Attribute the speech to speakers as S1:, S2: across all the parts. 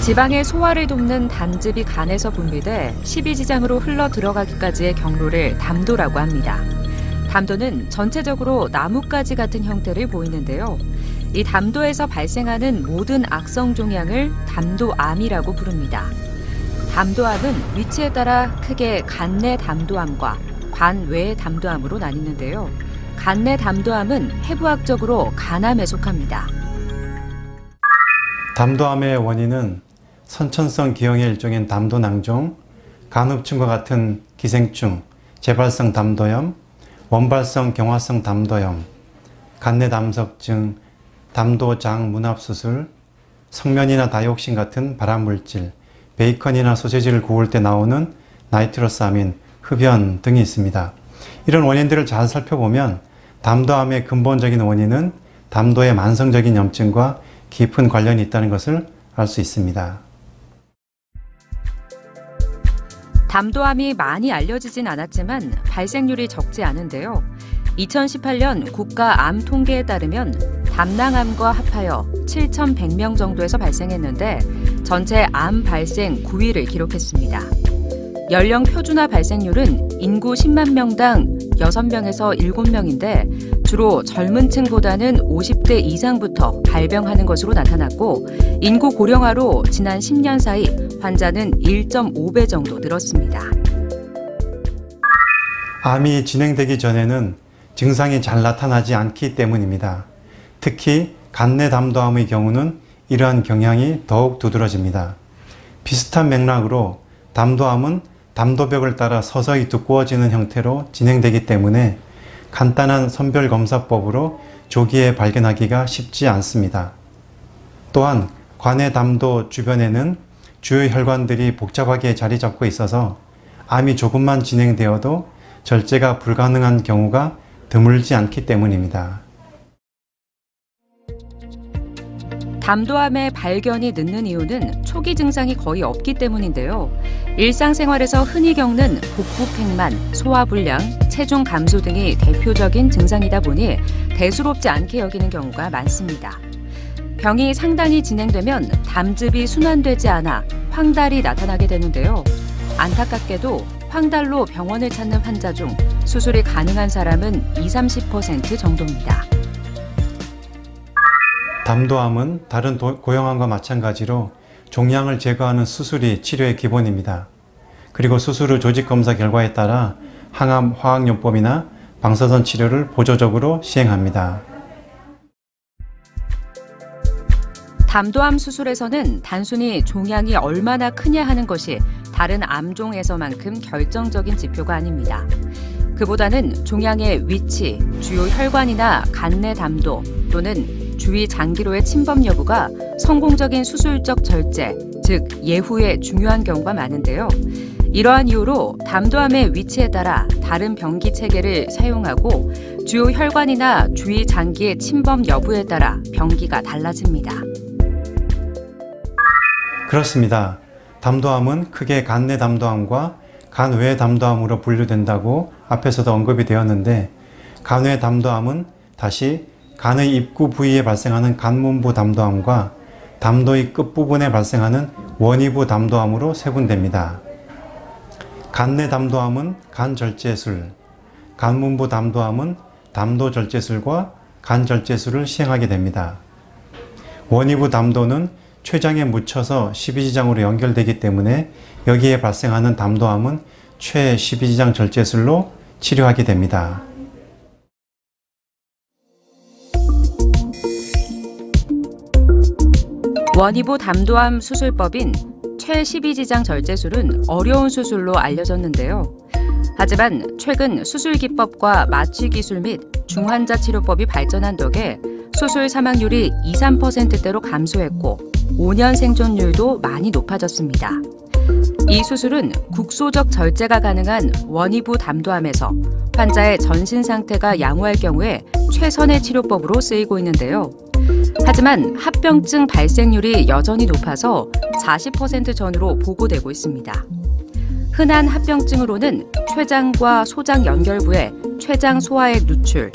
S1: 지방의 소화를 돕는 담즙이 간에서 분비돼 십이지장으로 흘러 들어가기까지의 경로를 담도라고 합니다. 담도는 전체적으로 나뭇가지 같은 형태를 보이는데요. 이 담도에서 발생하는 모든 악성 종양을 담도암이라고 부릅니다. 담도암은 위치에 따라 크게 간내 담도암과 관외 담도암으로 나뉘는데요. 간내 담도암은 해부학적으로 간암에 속합니다.
S2: 담도암의 원인은 선천성 기형의 일종인 담도낭종, 간흡충과 같은 기생충, 재발성 담도염, 원발성 경화성 담도염, 간내담석증, 담도장 문합수술, 성면이나 다이옥신 같은 발암물질, 베이컨이나 소세지를 구울 때 나오는 나이트로사민, 흡연 등이 있습니다. 이런 원인들을 잘 살펴보면 담도암의 근본적인 원인은 담도의 만성적인 염증과 깊은 관련이 있다는 것을 알 수 있습니다.
S1: 담도암이 많이 알려지진 않았지만 발생률이 적지 않은데요. 2018년 국가암 통계에 따르면 담낭암과 합하여 7,100명 정도에서 발생했는데 전체 암 발생 9위를 기록했습니다. 연령 표준화 발생률은 인구 10만 명당 6명에서 7명인데 주로 젊은 층보다는 50대 이상부터 발병하는 것으로 나타났고 인구 고령화로 지난 10년 사이 환자는 1.5배 정도 늘었습니다.
S2: 암이 진행되기 전에는 증상이 잘 나타나지 않기 때문입니다. 특히 간내 담도암의 경우는 이러한 경향이 더욱 두드러집니다. 비슷한 맥락으로 담도암은 담도벽을 따라 서서히 두꺼워지는 형태로 진행되기 때문에 간단한 선별검사법으로 조기에 발견하기가 쉽지 않습니다. 또한 관내 담도 주변에는 주요 혈관들이 복잡하게 자리 잡고 있어서 암이 조금만 진행되어도 절제가 불가능한 경우가 드물지 않기 때문입니다.
S1: 담도암의 발견이 늦는 이유는 초기 증상이 거의 없기 때문인데요. 일상생활에서 흔히 겪는 복부팽만, 소화불량, 체중 감소 등이 대표적인 증상이다 보니 대수롭지 않게 여기는 경우가 많습니다. 병이 상당히 진행되면 담즙이 순환되지 않아 황달이 나타나게 되는데요. 안타깝게도 황달로 병원을 찾는 환자 중 수술이 가능한 사람은 20-30% 정도입니다.
S2: 담도암은 다른 고형암과 마찬가지로 종양을 제거하는 수술이 치료의 기본입니다. 그리고 수술 후 조직검사 결과에 따라 항암 화학요법이나 방사선 치료를 보조적으로 시행합니다.
S1: 담도암 수술에서는 단순히 종양이 얼마나 크냐 하는 것이 다른 암종에서만큼 결정적인 지표가 아닙니다. 그보다는 종양의 위치, 주요 혈관이나 간내 담도 또는 주위 장기로의 침범 여부가 성공적인 수술적 절제, 즉 예후에 중요한 경우가 많은데요. 이러한 이유로 담도암의 위치에 따라 다른 병기 체계를 사용하고 주요 혈관이나 주위 장기의 침범 여부에 따라 병기가 달라집니다.
S2: 그렇습니다. 담도암은 크게 간내 담도암과 간외 담도암으로 분류된다고 앞에서도 언급이 되었는데 간외 담도암은 다시 간의 입구 부위에 발생하는 간문부 담도암과 담도의 끝부분에 발생하는 원위부 담도암으로 세분됩니다. 간내 담도암은 간절제술, 간문부 담도암은 담도절제술과 간절제술을 시행하게 됩니다. 원위부 담도는 췌장에 묻혀서 십이지장으로 연결되기 때문에 여기에 발생하는 담도암은 최십이지장 절제술로 치료하게 됩니다.
S1: 원위부 담도암 수술법인 최십이지장 절제술은 어려운 수술로 알려졌는데요. 하지만 최근 수술 기법과 마취 기술 및 중환자 치료법이 발전한 덕에 수술 사망률이 2-3%대로 감소했고 5년 생존율도 많이 높아졌습니다. 이 수술은 국소적 절제가 가능한 원위부 담도암에서 환자의 전신 상태가 양호할 경우에 최선의 치료법으로 쓰이고 있는데요. 하지만 합병증 발생률이 여전히 높아서 40% 전후로 보고되고 있습니다. 흔한 합병증으로는 췌장과 소장 연결부에 췌장 소화액 누출,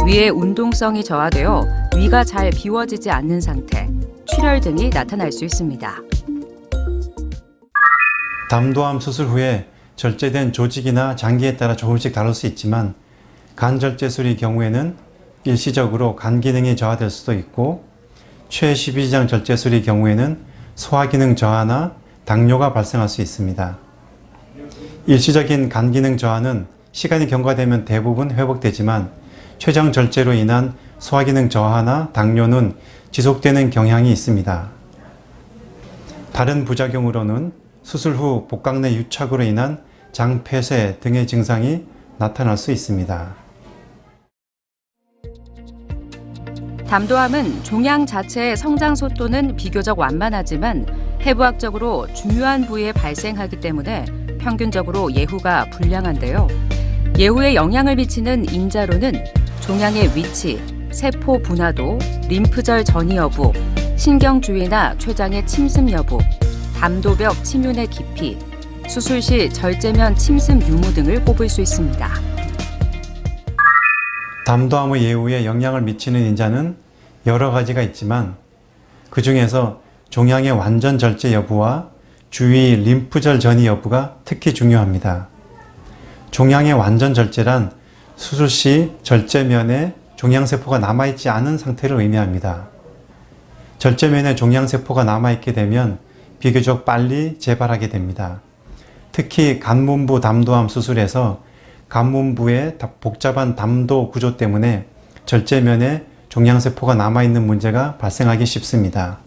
S1: 위의 운동성이 저하되어 위가 잘 비워지지 않는 상태, 출혈 등이 나타날 수 있습니다.
S2: 담도암 수술 후에 절제된 조직이나 장기에 따라 조금씩 다를 수 있지만 간절제술의 경우에는 일시적으로 간 기능이 저하될 수도 있고 최12지장 절제술의 경우에는 소화기능 저하나 당뇨가 발생할 수 있습니다. 일시적인 간 기능 저하는 시간이 경과되면 대부분 회복되지만 췌장 절제로 인한 소화기능 저하나 당뇨는 지속되는 경향이 있습니다. 다른 부작용으로는 수술 후 복강 내 유착으로 인한 장 폐쇄 등의 증상이 나타날 수 있습니다.
S1: 담도암은 종양 자체의 성장 속도는 비교적 완만하지만 해부학적으로 중요한 부위에 발생하기 때문에 평균적으로 예후가 불량한데요. 예후에 영향을 미치는 인자로는 종양의 위치, 세포 분화도, 림프절 전이 여부, 신경 주위나 췌장의 침습 여부, 담도벽 침윤의 깊이, 수술 시 절제면 침습 유무 등을 꼽을 수 있습니다.
S2: 담도암의 예후에 영향을 미치는 인자는 여러 가지가 있지만 그 중에서 종양의 완전 절제 여부와 주위 림프절 전이 여부가 특히 중요합니다. 종양의 완전 절제란 수술 시 절제면에 종양세포가 남아있지 않은 상태를 의미합니다. 절제면에 종양세포가 남아있게 되면 비교적 빨리 재발하게 됩니다. 특히 간문부 담도암 수술에서 간문부의 복잡한 담도 구조 때문에 절제면에 종양세포가 남아있는 문제가 발생하기 쉽습니다.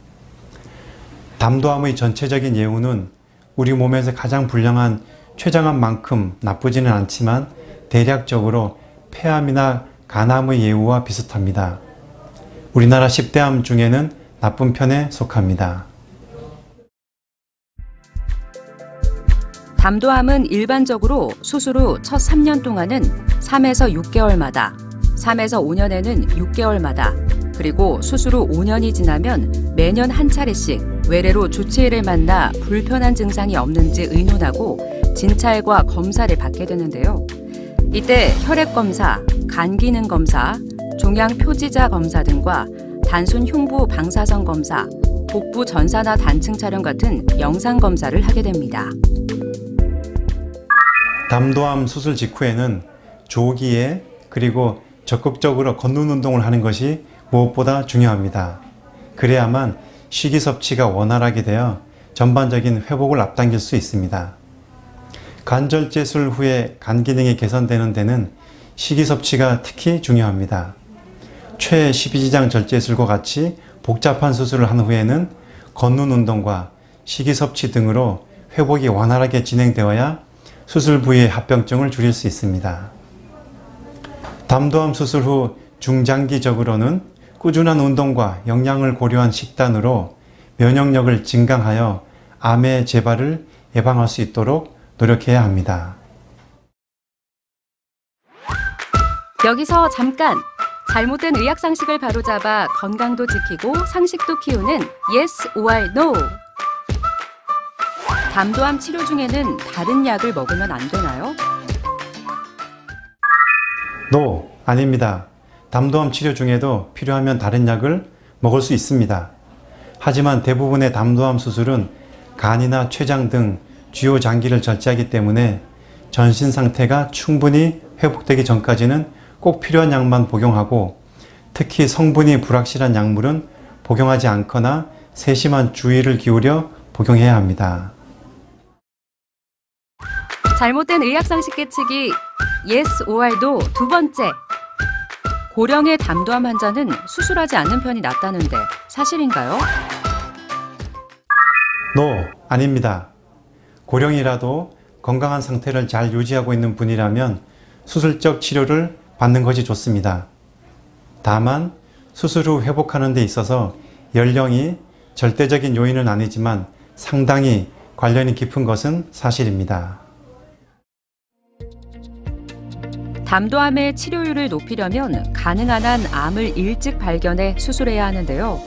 S2: 담도암의 전체적인 예후는 우리 몸에서 가장 불량한 췌장암만큼 나쁘지는 않지만 대략적으로 폐암이나 간암의 예후와 비슷합니다. 우리나라 10대 암 중에는 나쁜 편에 속합니다.
S1: 담도암은 일반적으로 수술 후 첫 3년 동안은 3에서 6개월마다, 3에서 5년에는 6개월마다, 그리고 수술 후 5년이 지나면 매년 한 차례씩 외래로 주치의를 만나 불편한 증상이 없는지 의논하고 진찰과 검사를 받게 되는데요. 이때 혈액검사, 간기능 검사, 종양 표지자 검사 등과 단순 흉부 방사선 검사, 복부 전사나 단층 촬영 같은 영상 검사를 하게 됩니다.
S2: 담도암 수술 직후에는 조기에 그리고 적극적으로 걷는 운동을 하는 것이 무엇보다 중요합니다. 그래야만 식이섭취가 원활하게 되어 전반적인 회복을 앞당길 수 있습니다. 간절제술 후에 간 기능이 개선되는 데는 식이섭취가 특히 중요합니다. 최12지장 절제술과 같이 복잡한 수술을 한 후에는 걷는 운동과 식이섭취 등으로 회복이 원활하게 진행되어야 수술 부위의 합병증을 줄일 수 있습니다. 담도암 수술 후 중장기적으로는 꾸준한 운동과 영양을 고려한 식단으로 면역력을 증강하여 암의 재발을 예방할 수 있도록 노력해야 합니다.
S1: 여기서 잠깐! 잘못된 의학상식을 바로잡아 건강도 지키고 상식도 키우는 Yes or No! 담도암 치료 중에는 다른 약을 먹으면 안 되나요?
S2: No, 아닙니다. 담도암 치료 중에도 필요하면 다른 약을 먹을 수 있습니다. 하지만 대부분의 담도암 수술은 간이나 췌장 등 주요 장기를 절제하기 때문에 전신 상태가 충분히 회복되기 전까지는 꼭 필요한 약만 복용하고 특히 성분이 불확실한 약물은 복용하지 않거나 세심한 주의를 기울여 복용해야 합니다.
S1: 잘못된 의학상식 깨치기 Yes or No 두 번째. 고령의 담도암 환자는 수술하지 않는 편이 낫다는데 사실인가요?
S2: No, 아닙니다. 고령이라도 건강한 상태를 잘 유지하고 있는 분이라면 수술적 치료를 받는 것이 좋습니다. 다만 수술 후 회복하는 데 있어서 연령이 절대적인 요인은 아니지만 상당히 관련이 깊은 것은 사실입니다.
S1: 담도암의 치료율을 높이려면 가능한 한 암을 일찍 발견해 수술해야 하는데요.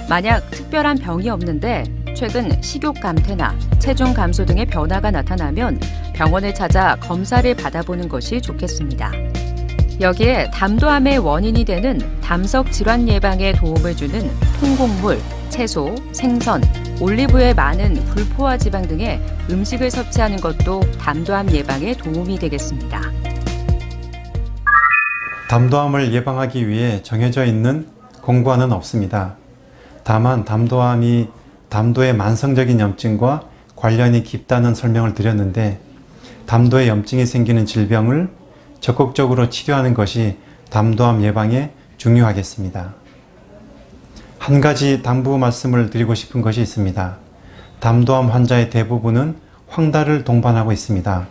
S1: 만약 특별한 병이 없는데 최근 식욕 감퇴나 체중 감소 등의 변화가 나타나면 병원을 찾아 검사를 받아보는 것이 좋겠습니다. 여기에 담도암의 원인이 되는 담석 질환 예방에 도움을 주는 콩곡물, 채소, 생선, 올리브에 많은 불포화 지방 등의 음식을 섭취하는 것도 담도암 예방에 도움이 되겠습니다.
S2: 담도암을 예방하기 위해 정해져 있는 공부안은 없습니다. 다만 담도암이 담도의 만성적인 염증과 관련이 깊다는 설명을 드렸는데, 담도에 염증이 생기는 질병을 적극적으로 치료하는 것이 담도암 예방에 중요하겠습니다. 한 가지 당부 말씀을 드리고 싶은 것이 있습니다. 담도암 환자의 대부분은 황달을 동반하고 있습니다.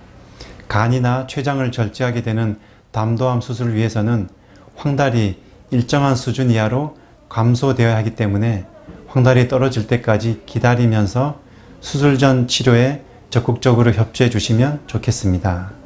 S2: 간이나 췌장을 절제하게 되는 담도암 수술을 위해서는 황달이 일정한 수준 이하로 감소되어야 하기 때문에 황달이 떨어질 때까지 기다리면서 수술 전 치료에 적극적으로 협조해 주시면 좋겠습니다.